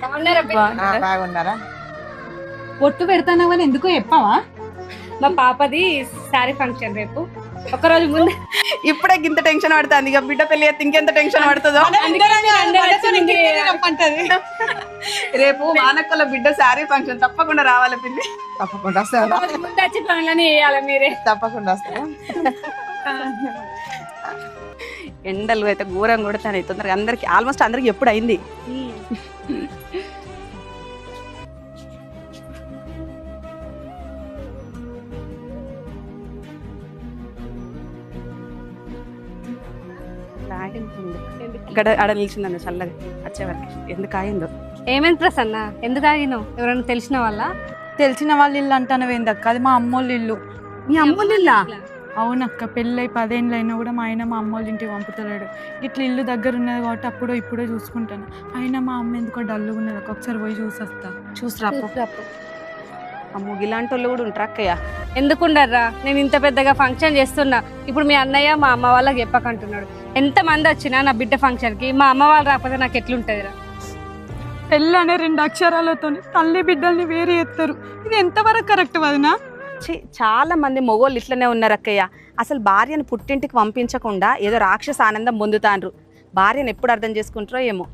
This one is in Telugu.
బాగున్నారా? పొట్టు పెడతానవని ఎందుకో చెప్పావా? మా పాపది శారీ ఫంక్షన్ రేపు, ఒకరోజు ముందు. ఇప్పుడే గింత టెన్షన్ పడుతుంది, ఇక బిడ్డ పెళ్లి అయితే ఇంకెంత టెన్షన్ పడుతుందో. రేపు మానక్కల బిడ్డ శారీ ఫంక్షన్ తప్పకుండా రావాలి పిల్లి. తప్పకుండా వస్తాను, ముందు వచ్చి పనులని వేయాలి మీరే. తప్పకుండా వస్తాను. ఎండలు అయితే ఘోరం కొడతాను తొందరగా అందరికి, ఆల్మోస్ట్ అందరికి ఎప్పుడు అయింది. ఇక్కడ ఆడ నిలిచిందండి చల్లగా వచ్చేవరకు, ఎందుకు ఆగిందో. ఏమైంది ప్రసన్న, ఎందుకు ఆగినావు? ఎవరైనా తెలిసిన వాళ్ళ? తెలిసిన వాళ్ళ ఇల్లు అంటాను ఏందక్క, అది మా అమ్మోళ్ళ ఇల్లు. మీ అమ్మోళ్ళిల్లా? అవునక్క, పెళ్ళై 10 ఏళ్ళు అయినా కూడా మా ఆయన మా అమ్మోళ్ళ ఇంటికి పంపుతలేడు. ఇట్లా ఇల్లు దగ్గర ఉన్నది కాబట్టి అప్పుడో ఇప్పుడే చూసుకుంటాను. అయినా మా అమ్మ ఎందుకో డల్లుగా ఉన్నది, ఒకసారి పోయి చూసొస్తా. చూసిరా అమ్మ, ఇలాంటి వాళ్ళు కూడా ఉంటారు అక్కయ్య. ఎందుకుండర్రా, నేను ఇంత పెద్దగా ఫంక్షన్ చేస్తున్నా, ఇప్పుడు మీ అన్నయ్య మా అమ్మ వాళ్ళకి చెప్పకంటున్నాడు. ఎంత మంది వచ్చినా నా బిడ్డ ఫంక్షన్ కి మా అమ్మ వాళ్ళు రాకపోతే నాకు ఎట్లుంటదిరా? పెళ్ళి అనే 2 అక్షరాలతో తల్లి బిడ్డల్ని వేరు ఎత్తారు. ఇది ఎంతవరకు కరెక్ట్ వదినా? చాలా మంది మొగోళ్ళు ఇట్లనే ఉన్నారు అక్కయ్య. అసలు భార్యను పుట్టింటికి పంపించకుండా ఏదో రాక్షస ఆనందం పొందుతాండ్రు. భార్యను ఎప్పుడు అర్థం చేసుకుంటారో ఏమో.